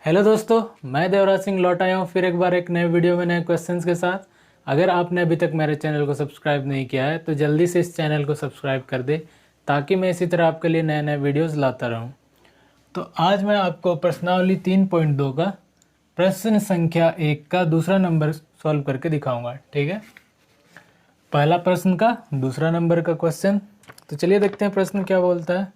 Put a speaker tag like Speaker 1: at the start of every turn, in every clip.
Speaker 1: Hello दोस्तों, मैं देवराज सिंह लौट आया हूँ फिर एक बार एक नए वीडियो में नए क्वेश्चंस के साथ। अगर आपने अभी तक मेरे चैनल को सब्सक्राइब नहीं किया है तो जल्दी से इस चैनल को सब्सक्राइब कर दे ताकि मैं इसी तरह आपके लिए नए नए वीडियोस लाता रहूँ। तो आज मैं आपको प्रश्नावली 3.2 का प्रश्न संख्या 1 का दूसरा नंबर सॉल्व करके दिखाऊंगा। ठीक है, पहला प्रश्न का दूसरा नंबर का क्वेश्चन। तो चलिए देखते हैं प्रश्न क्या बोलता है।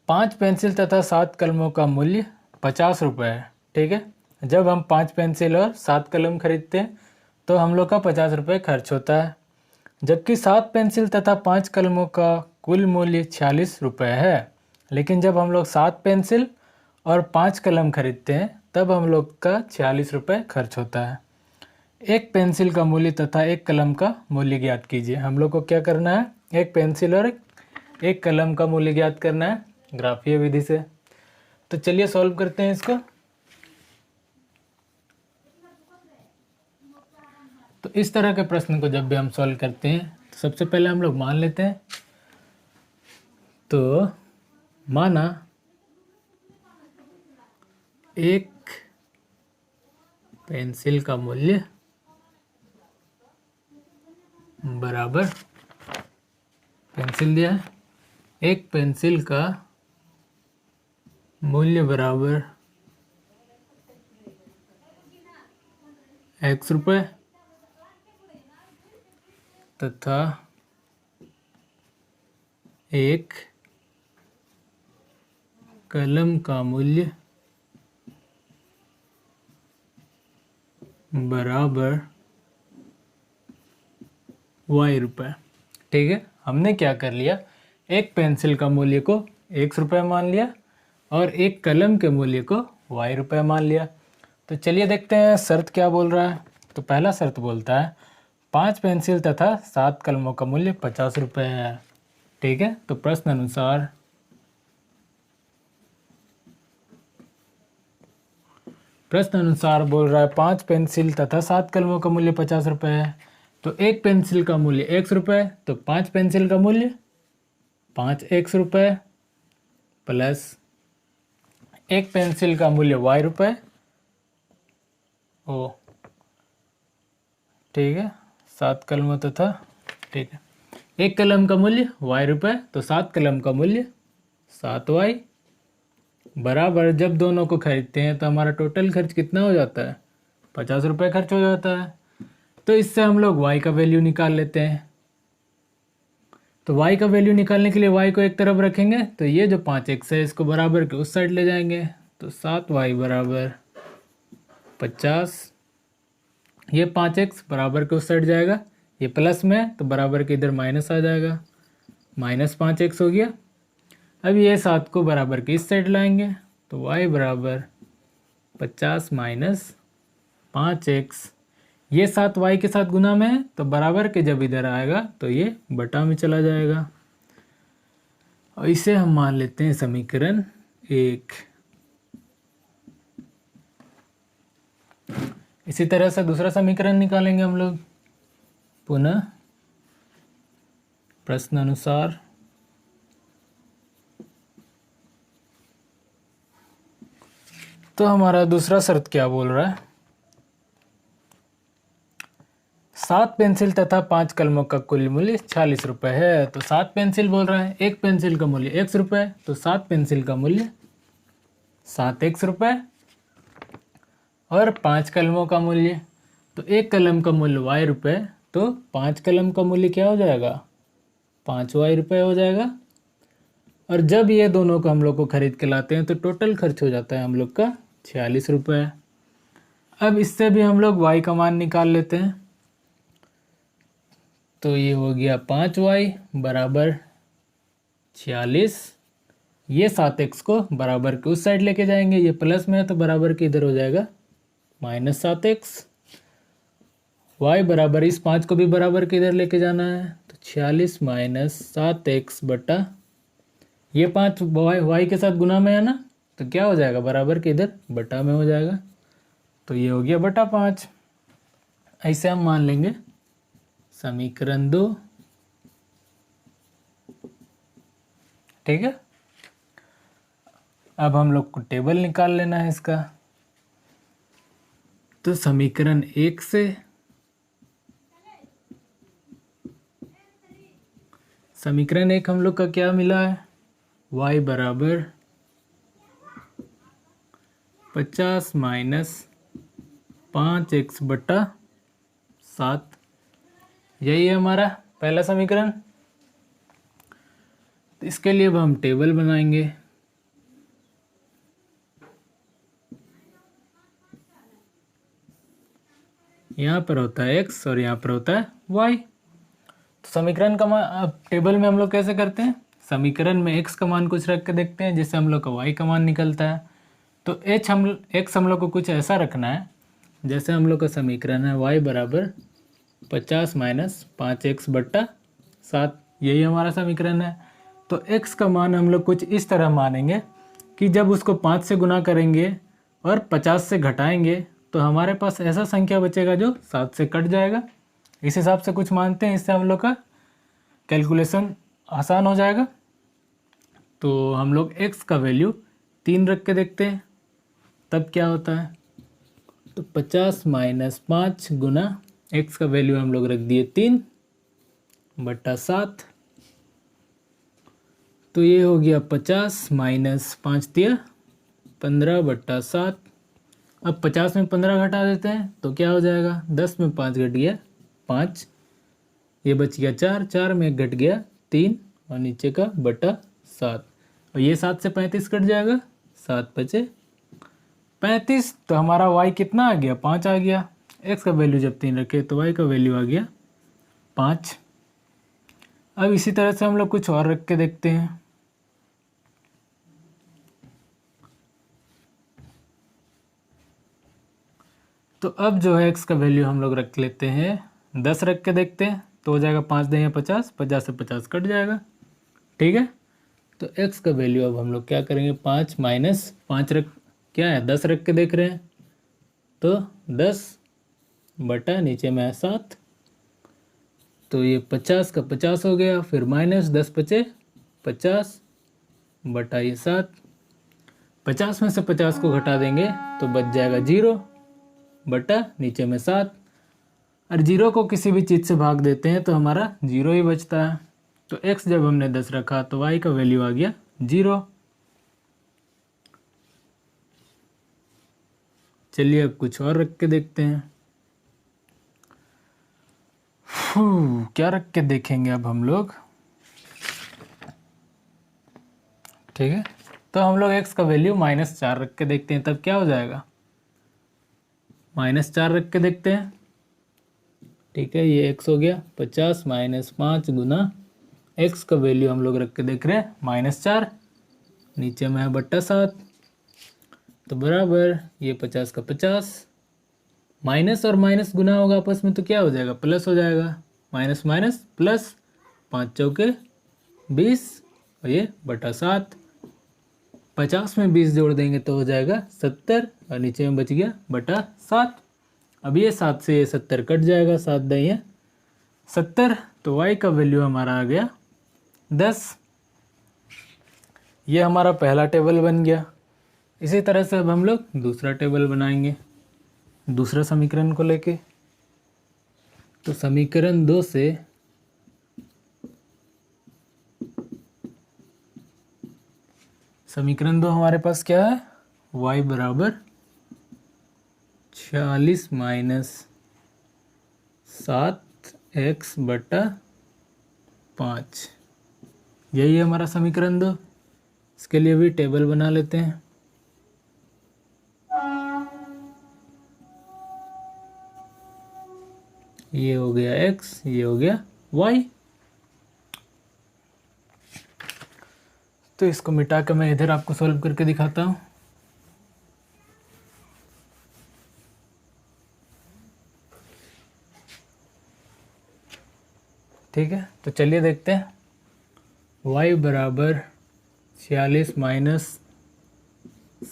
Speaker 1: 5 पेंसिल तथा 7 कलमों का मूल्य 50 रुपये है। ठीक है, जब हम 5 पेंसिल और 7 कलम खरीदते हैं तो हम लोग का 50 रुपये खर्च होता है, जबकि 7 पेंसिल तथा 5 कलमों का कुल मूल्य 46 रुपये है। लेकिन जब हम लोग 7 पेंसिल और 5 कलम खरीदते हैं तब हम लोग का 46 रुपये खर्च होता है। एक पेंसिल का मूल्य तथा एक कलम का मूल्य ज्ञात कीजिए। हम लोग को क्या करना है, एक पेंसिल और एक कलम का मूल्य ज्ञात करना है ग्राफीय विधि से। तो चलिए सॉल्व करते हैं इसको। तो इस तरह के प्रश्न को जब भी हम सॉल्व करते हैं तो सबसे पहले हम लोग मान लेते हैं। तो माना एक पेंसिल का मूल्य बराबर, पेंसिल दिया है, एक पेंसिल का मूल्य बराबर x रुपये तथा एक कलम का मूल्य बराबर y रुपये। ठीक है, हमने क्या कर लिया, एक पेंसिल का मूल्य को x रुपये मान लिया और एक कलम के मूल्य को y रुपये मान लिया। तो चलिए देखते हैं शर्त क्या बोल रहा है। तो पहला शर्त बोलता है 5 पेंसिल तथा 7 कलमों का मूल्य 50 रुपये है। ठीक है, तो प्रश्न अनुसार बोल रहा है 5 पेंसिल तथा 7 कलमों का मूल्य 50 रुपये है। तो एक पेंसिल का मूल्य x रुपये, तो 5 पेंसिल का मूल्य 5x रुपये प्लस एक पेंसिल का मूल्य y रुपये। ओ ठीक है, 7 कलमों तथा, ठीक है, एक कलम का मूल्य y रुपये, तो 7 कलम का मूल्य 7y बराबर, जब दोनों को खरीदते हैं तो हमारा टोटल खर्च कितना हो जाता है, 50 रुपये खर्च हो जाता है। तो इससे हम लोग y का वैल्यू निकाल लेते हैं। तो y का वैल्यू निकालने के लिए y को एक तरफ रखेंगे, तो ये जो 5x है इसको बराबर के उस साइड ले जाएंगे, तो 7y बराबर 50। ये 5x बराबर के उस साइड जाएगा, ये प्लस में तो बराबर के इधर माइनस आ जाएगा, -5x हो गया। अब ये 7 को बराबर के इस साइड लाएंगे, तो y बराबर 50 माइनस 5x। ये 7 y के साथ गुना में है तो बराबर के जब इधर आएगा तो ये बटा में चला जाएगा, और इसे हम मान लेते हैं समीकरण 1। इसी तरह से दूसरा समीकरण निकालेंगे हम लोग पुनः प्रश्न अनुसार। तो हमारा दूसरा शर्त क्या बोल रहा है, 7 पेंसिल तथा 5 कलमों का कुल मूल्य 46 रुपये है। तो 7 पेंसिल बोल रहा है, एक पेंसिल का मूल्य x रुपये, तो 7 पेंसिल का मूल्य 7x रुपये, और 5 कलमों का मूल्य, तो एक कलम का मूल्य y रुपये, तो 5 कलम का मूल्य क्या हो जाएगा, 5y रुपये हो जाएगा। और जब ये दोनों को हम लोग को खरीद के लाते हैं तो टोटल खर्च हो जाता है हम लोग का 46 रुपये। अब इससे भी हम लोग y का मान निकाल लेते हैं। तो ये हो गया 5y बराबर 46। ये 7x को बराबर के उस साइड लेके जाएंगे, ये प्लस में है तो बराबर के इधर हो जाएगा -7x। y बराबर, इस 5 को भी बराबर के इधर लेके जाना है, तो 46 माइनस 7x बटा, ये 5 y के साथ गुना में है ना, तो क्या हो जाएगा, बराबर के इधर बटा में हो जाएगा, तो ये हो गया बटा 5। ऐसे हम मान लेंगे समीकरण 2। ठीक है, अब हम लोग को टेबल निकाल लेना है इसका। तो समीकरण 1 से समीकरण 1 हम लोग का क्या मिला है, y बराबर 50 माइनस 5x/7, यही है हमारा पहला समीकरण। तो इसके लिए अब हम टेबल बनाएंगे। यहाँ पर होता है x और यहाँ पर होता है y। तो समीकरण का मान अब टेबल में हम लोग कैसे करते हैं, समीकरण में x का मान कुछ रख के देखते हैं जिससे हम लोग का y का मान निकलता है। तो x हम लोग को कुछ ऐसा रखना है जैसे हम लोग का समीकरण है y बराबर 50 माइनस 5x/7, यही हमारा समीकरण है। तो x का मान हम लोग कुछ इस तरह मानेंगे कि जब उसको 5 से गुना करेंगे और 50 से घटाएंगे तो हमारे पास ऐसा संख्या बचेगा जो 7 से कट जाएगा। इस हिसाब से कुछ मानते हैं, इससे हम लोग का कैलकुलेशन आसान हो जाएगा। तो हम लोग x का वैल्यू 3 रख के देखते हैं तब क्या होता है। तो 50 माइनस 5 गुना x का वैल्यू हम लोग रख दिए 3/7। तो ये हो गया 50 माइनस 5 दिया 15/7। अब 50 में 15 घटा देते हैं तो क्या हो जाएगा, 10 में 5 घट गया 5, ये बच गया 4, 4 में 1 घट गया 3 और नीचे का बटा 7, और ये 7 से 35 कट जाएगा, 7 बचे 35। तो हमारा y कितना आ गया, 5 आ गया। x का वैल्यू जब 3 रखे तो y का वैल्यू आ गया 5। अब इसी तरह से हम लोग कुछ और रख के देखते हैं। तो अब जो है x का वैल्यू हम लोग रख लेते हैं 10 रख के देखते हैं तो हो जाएगा 5 10 50, 50 से 50 कट जाएगा, ठीक है। तो x का वैल्यू अब हम लोग क्या करेंगे, 5 माइनस 5 क्या है 10 रख के देख रहे हैं तो 10 बटा नीचे में है 7, तो ये 50 का 50 हो गया, फिर माइनस 10 बचे 50 बटा ये 7, 50 में से 50 को घटा देंगे तो बच जाएगा 0 बटा नीचे में 7, और 0 को किसी भी चीज़ से भाग देते हैं तो हमारा 0 ही बचता है। तो x जब हमने 10 रखा तो y का वैल्यू आ गया 0। चलिए अब कुछ और रख के देखते हैं। क्या रख के देखेंगे अब हम लोग, ठीक है। तो हम लोग x का वैल्यू -4 रख के देखते हैं तब क्या हो जाएगा, -4 रख के देखते हैं, ठीक है। ये x हो गया 50 माइनस 5 गुना x का वैल्यू हम लोग रख के देख रहे हैं -4, नीचे में है बट्टा 7, तो बराबर ये 50 का 50, माइनस और माइनस गुना होगा आपस में तो क्या हो जाएगा, प्लस हो जाएगा, माइनस माइनस प्लस, 5 चौके 20 और ये बटा 7, 50 में 20 जोड़ देंगे तो हो जाएगा 70 और नीचे में बच गया बटा 7। अब ये 7 से ये 70 कट जाएगा, 7 दही है 70, तो y का वैल्यू हमारा आ गया 10। ये हमारा पहला टेबल बन गया। इसी तरह से अब हम लोग दूसरा टेबल बनाएंगे दूसरा समीकरण को लेके। तो समीकरण 2 से समीकरण 2 हमारे पास क्या है, y बराबर 46 माइनस 7x/5, यही है हमारा समीकरण 2। इसके लिए भी टेबल बना लेते हैं। ये हो गया x, ये हो गया y। तो इसको मिटा कर मैं इधर आपको सॉल्व करके दिखाता हूँ। ठीक है, तो चलिए देखते हैं। y बराबर 46 माइनस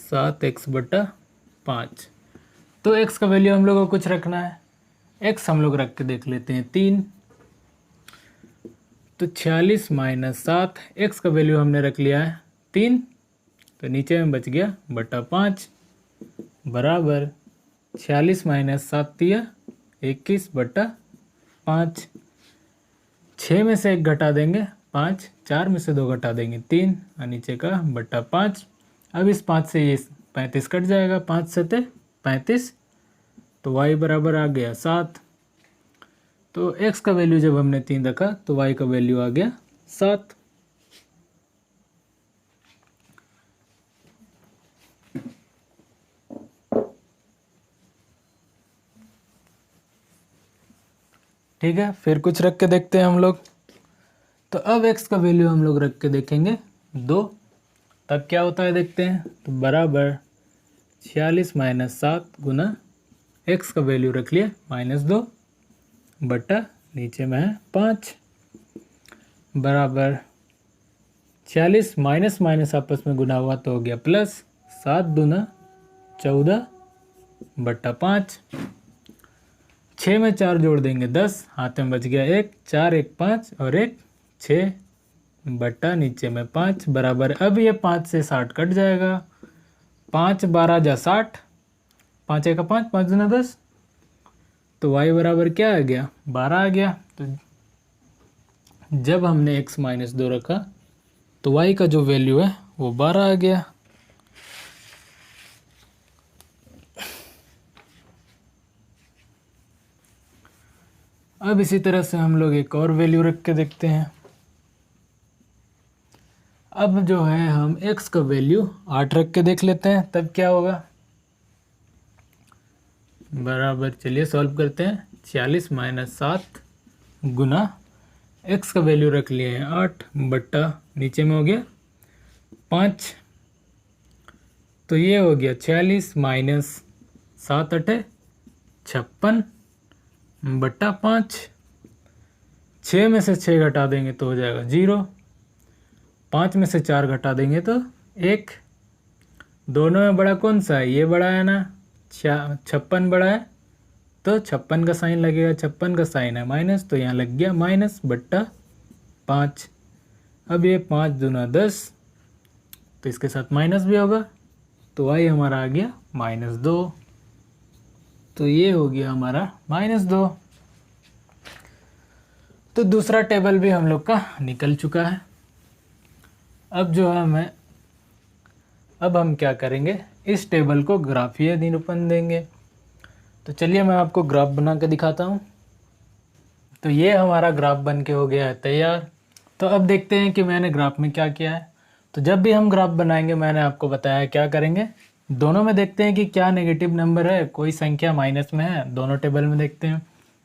Speaker 1: 7x/5। तो x का वैल्यू हम लोग को कुछ रखना है, x हम लोग रख के देख लेते हैं 3। तो 46 माइनस 7, x का वैल्यू हमने रख लिया है 3, तो नीचे में बच गया बटा 5 बराबर 46 माइनस 7 दिया 21 बटा 5। 6 में से 1 घटा देंगे 5, 4 में से 2 घटा देंगे 3 और नीचे का बटा 5। अब इस 5 से ये 35 कट जाएगा, 5 सते 35, तो y बराबर आ गया 7। तो x का वैल्यू जब हमने 3 रखा तो y का वैल्यू आ गया 7। ठीक है, फिर कुछ रख के देखते हैं हम लोग। तो अब x का वैल्यू हम लोग रख के देखेंगे 2, तब क्या होता है देखते हैं। तो बराबर 46 माइनस 7 गुना x का वैल्यू रख लिया -2 बटा नीचे में है 5 बराबर 46 माइनस माइनस आपस में गुना हुआ तो हो गया प्लस 7 दूना 14 बटा 5। 6 में 4 जोड़ देंगे 10, हाथ में बच गया 1, 4 1 5 और 1 6 बटा नीचे में 5 बराबर। अब ये 5 से 60 कट जाएगा, 5 12 जा 60, 5 1 5, 5 दूना 10, तो y बराबर क्या आ गया 12 आ गया। तो जब हमने x माइनस 2 रखा तो y का जो वैल्यू है वो 12 आ गया। अब इसी तरह से हम लोग एक और वैल्यू रख के देखते हैं। अब जो है हम x का वैल्यू 8 रख के देख लेते हैं, तब क्या होगा। बराबर चलिए सॉल्व करते हैं। 46 माइनस 7 गुना x का वैल्यू रख लिए हैं 8 बट्टा नीचे में हो गया 5, तो ये हो गया 46 माइनस 7 8 56 बट्टा 5। 6 में से 6 घटा देंगे तो हो जाएगा 0, 5 में से 4 घटा देंगे तो 1। दोनों में बड़ा कौन सा है, ये बड़ा है ना, 56 बड़ा है तो 56 का साइन लगेगा, 56 का साइन है माइनस तो यहाँ लग गया माइनस बट्टा 5। अब ये 5 दूना 10, तो इसके साथ माइनस भी होगा, तो y हमारा आ गया -2। तो ये हो गया हमारा -2। तो दूसरा टेबल भी हम लोग का निकल चुका है। अब जो है अब हम क्या करेंगे, इस टेबल को ग्राफीय निरूपण देंगे। तो चलिए मैं आपको ग्राफ बना के दिखाता हूँ। तो ये हमारा ग्राफ बन के हो गया है तैयार। तो अब देखते हैं कि मैंने ग्राफ में क्या किया है। तो जब भी हम ग्राफ बनाएंगे मैंने आपको बताया क्या करेंगे, दोनों में देखते हैं कि क्या नेगेटिव नंबर है, कोई संख्या माइनस में है, दोनों टेबल में देखते हैं।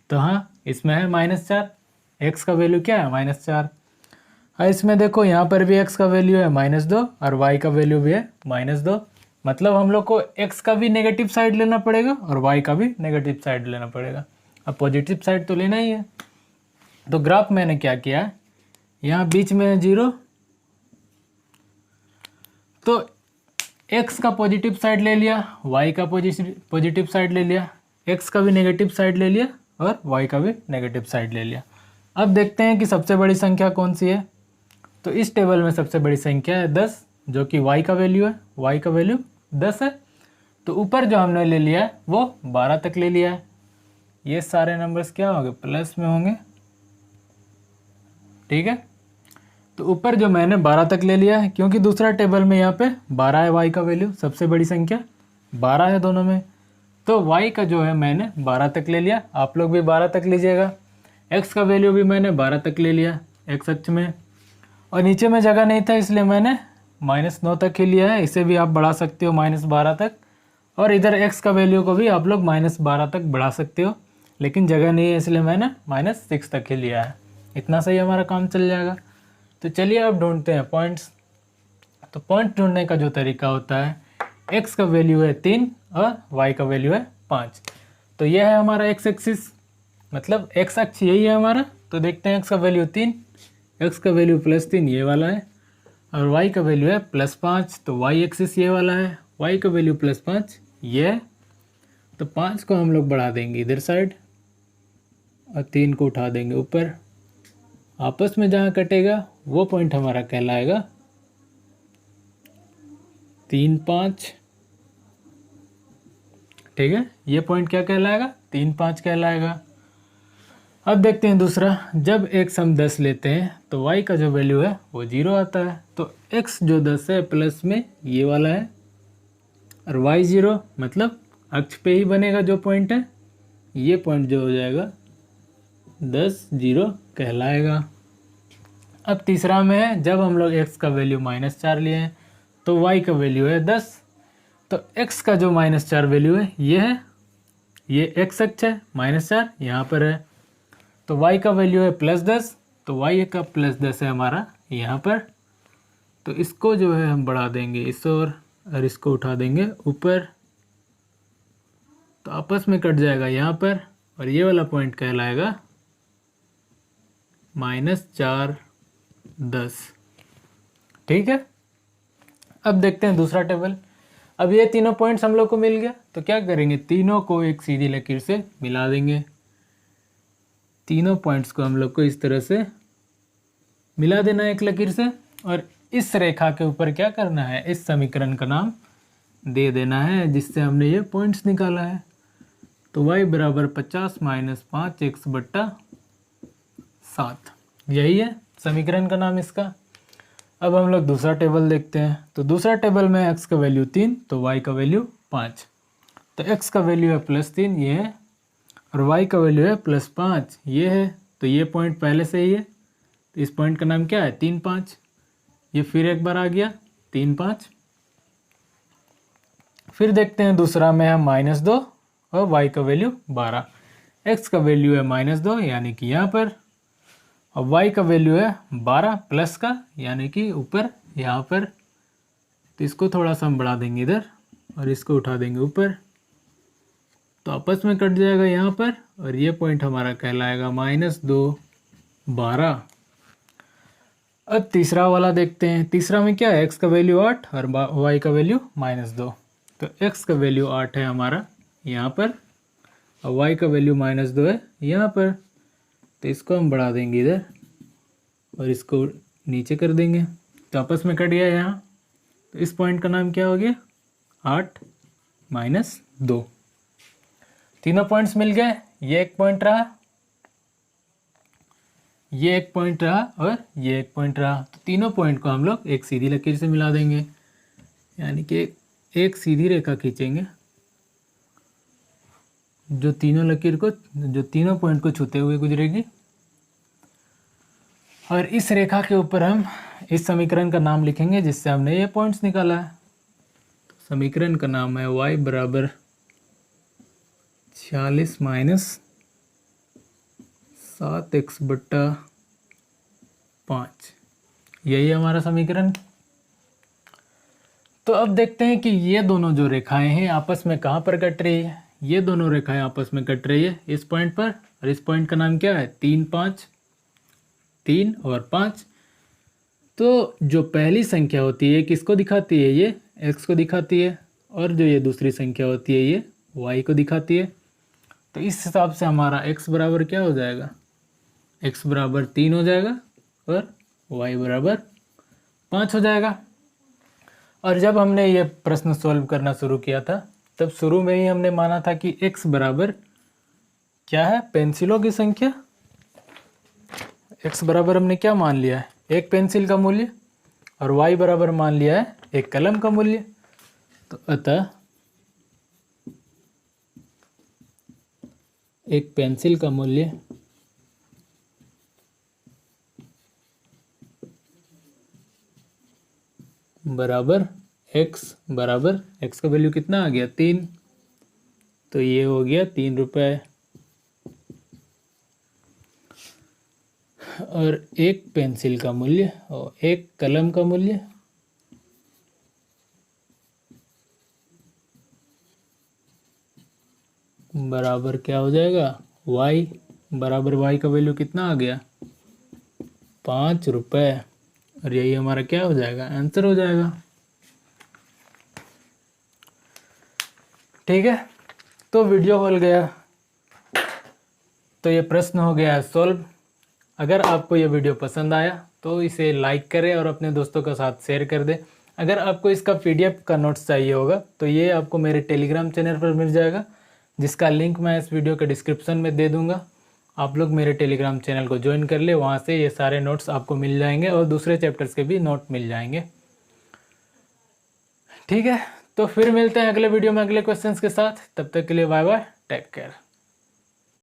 Speaker 1: तो हाँ, इसमें है -4, x का वैल्यू क्या है -4। हाँ, इसमें देखो यहाँ पर भी x का वैल्यू है -2 और y का वैल्यू भी है -2। मतलब हम लोग को x का भी नेगेटिव साइड लेना पड़ेगा और y का भी नेगेटिव साइड लेना पड़ेगा। अब पॉजिटिव साइड तो लेना ही है। तो ग्राफ मैंने क्या किया है, यहाँ बीच में है 0, तो x का पॉजिटिव साइड ले लिया, y का पॉजिटिव साइड ले लिया, x का भी नेगेटिव साइड ले लिया और y का भी नेगेटिव साइड ले लिया। अब देखते हैं कि सबसे बड़ी संख्या कौन सी है। तो इस टेबल में सबसे बड़ी संख्या है 10, जो कि y का वैल्यू है, y का वैल्यू 10 है। तो ऊपर जो हमने ले लिया है वो 12 तक ले लिया है। ये सारे नंबर्स क्या होंगे, प्लस में होंगे, ठीक है। तो ऊपर जो मैंने 12 तक ले लिया है, क्योंकि दूसरा टेबल में यहाँ पे 12 है y का वैल्यू, सबसे बड़ी संख्या 12 है दोनों में। तो y का जो है मैंने 12 तक ले लिया, आप लोग भी 12 तक लीजिएगा। x का वैल्यू भी मैंने 12 तक ले लिया x अक्ष में, और नीचे में जगह नहीं था इसलिए मैंने -9 तक ही लिया है। इसे भी आप बढ़ा सकते हो -12 तक, और इधर x का वैल्यू को भी आप लोग -12 तक बढ़ा सकते हो, लेकिन जगह नहीं है इसलिए मैंने -6 तक ही लिया है। इतना सही हमारा काम चल जाएगा। तो चलिए अब ढूंढते हैं पॉइंट्स। तो पॉइंट ढूंढने का जो तरीका होता है, x का वैल्यू है 3 और y का वैल्यू है 5। तो यह है हमारा x एक्सिस, मतलब x अक्ष यही है हमारा। तो देखते हैं x का वैल्यू 3, x का वैल्यू +3 ये वाला है, और y का वैल्यू है +5, तो y एक्सिस ये वाला है, y का वैल्यू +5 ये है। तो 5 को हम लोग बढ़ा देंगे इधर साइड और 3 को उठा देंगे ऊपर। आपस में जहाँ कटेगा वो पॉइंट हमारा कहलाएगा 3, 5। ठीक है, ये पॉइंट क्या कहलाएगा? 3, 5 कहलाएगा। अब देखते हैं दूसरा, जब x हम 10 लेते हैं तो y का जो वैल्यू है वो 0 आता है। तो x जो 10 है प्लस में ये वाला है और y 0, मतलब अक्ष पे ही बनेगा जो पॉइंट है, ये पॉइंट जो हो जाएगा 10, 0 कहलाएगा। अब तीसरा में है, जब हम लोग x का वैल्यू -4 लिए हैं तो y का वैल्यू है 10। तो x का जो -4 वैल्यू है ये है, ये x अक्ष है, -4 यहाँ पर है। तो y का वैल्यू है +10, तो y का +10 है हमारा यहाँ पर। तो इसको जो है हम बढ़ा देंगे इस और इसको उठा देंगे ऊपर, तो आपस में कट जाएगा यहाँ पर और ये वाला पॉइंट कहलाएगा -4, 10। ठीक है, अब देखते हैं दूसरा टेबल। अब ये तीनों पॉइंट्स हम लोग को मिल गया, तो क्या करेंगे, तीनों को एक सीधी लकीर से मिला देंगे। तीनों पॉइंट्स को हम लोग को इस तरह से मिला देना है एक लकीर से, और इस रेखा के ऊपर क्या करना है, इस समीकरण का नाम दे देना है जिससे हमने ये पॉइंट्स निकाला है। तो y बराबर 50 - 5x/7, यही है समीकरण का नाम इसका। अब हम लोग दूसरा टेबल देखते हैं। तो दूसरा टेबल में x का वैल्यू 3 तो y का वैल्यू 5। तो x का वैल्यू है +3 ये है, और y का वैल्यू है +5 ये है। तो ये पॉइंट पहले से ही है, तो इस पॉइंट का नाम क्या है, 3, 5। ये फिर एक बार आ गया 3, 5। फिर देखते हैं दूसरा में है -2 और y का वैल्यू 12। x का वैल्यू है -2 यानी कि यहाँ पर, और y का वैल्यू है 12 प्लस का यानी कि ऊपर यहाँ पर। तो इसको थोड़ा सा हम बढ़ा देंगे इधर और इसको उठा देंगे ऊपर, तो आपस में कट जाएगा यहाँ पर, और ये पॉइंट हमारा कहलाएगा -2, 12। अब तीसरा वाला देखते हैं। तीसरा में क्या है, x का वैल्यू 8 और y का वैल्यू -2। तो x का वैल्यू 8 है हमारा यहाँ पर, और y का वैल्यू -2 है यहाँ पर। तो इसको हम बढ़ा देंगे इधर और इसको नीचे कर देंगे, तो आपस में कट गया यहाँ। तो इस पॉइंट का नाम क्या हो गया, 8 - 2। तीनों पॉइंट्स मिल गए, ये एक पॉइंट रहा, ये एक पॉइंट रहा और ये एक पॉइंट रहा। तो तीनों पॉइंट को हम लोग एक सीधी लकीर से मिला देंगे, यानी कि एक सीधी रेखा खींचेंगे जो तीनों पॉइंट को छूते हुए गुजरेगी, और इस रेखा के ऊपर हम इस समीकरण का नाम लिखेंगे जिससे हमने ये पॉइंट्स निकाला है। तो समीकरण का नाम है y बराबर 46 - 7x/5, यही है हमारा समीकरण। तो अब देखते हैं कि ये दोनों जो रेखाएं हैं आपस में कहाँ पर कट रही है। ये दोनों रेखाएं आपस में कट रही है इस पॉइंट पर, और इस पॉइंट का नाम क्या है, 3, 5, 3 और 5। तो जो पहली संख्या होती है किसको दिखाती है, ये x को दिखाती है, और जो ये दूसरी संख्या होती है ये y को दिखाती है। तो इस हिसाब से हमारा x बराबर क्या हो जाएगा, x बराबर 3 हो जाएगा और y बराबर 5 हो जाएगा। और जब हमने ये प्रश्न सॉल्व करना शुरू किया था तब शुरू में ही हमने माना था कि x बराबर क्या है, पेंसिलों की संख्या। x बराबर हमने क्या मान लिया है, एक पेंसिल का मूल्य, और y बराबर मान लिया है एक कलम का मूल्य। तो अतः एक पेंसिल का मूल्य बराबर x का वैल्यू कितना आ गया, 3। तो ये हो गया 3 रुपये। और एक पेंसिल का मूल्य और एक कलम का मूल्य बराबर क्या हो जाएगा, y बराबर y का वैल्यू कितना आ गया, 5 रुपये। और यही हमारा क्या हो जाएगा, आंसर हो जाएगा। ठीक है, तो वीडियो हल गया, तो ये प्रश्न हो गया है सॉल्व। अगर आपको ये वीडियो पसंद आया तो इसे लाइक करें और अपने दोस्तों के साथ शेयर कर दें। अगर आपको इसका PDF का नोट्स चाहिए होगा तो ये आपको मेरे टेलीग्राम चैनल पर मिल जाएगा, जिसका लिंक मैं इस वीडियो के डिस्क्रिप्शन में दे दूंगा। आप लोग मेरे टेलीग्राम चैनल को ज्वाइन कर ले, वहाँ से ये सारे नोट्स आपको मिल जाएंगे और दूसरे चैप्टर्स के भी नोट मिल जाएंगे। ठीक है, तो फिर मिलते हैं अगले वीडियो में अगले क्वेश्चंस के साथ। तब तक के लिए बाय बाय, टेक केयर।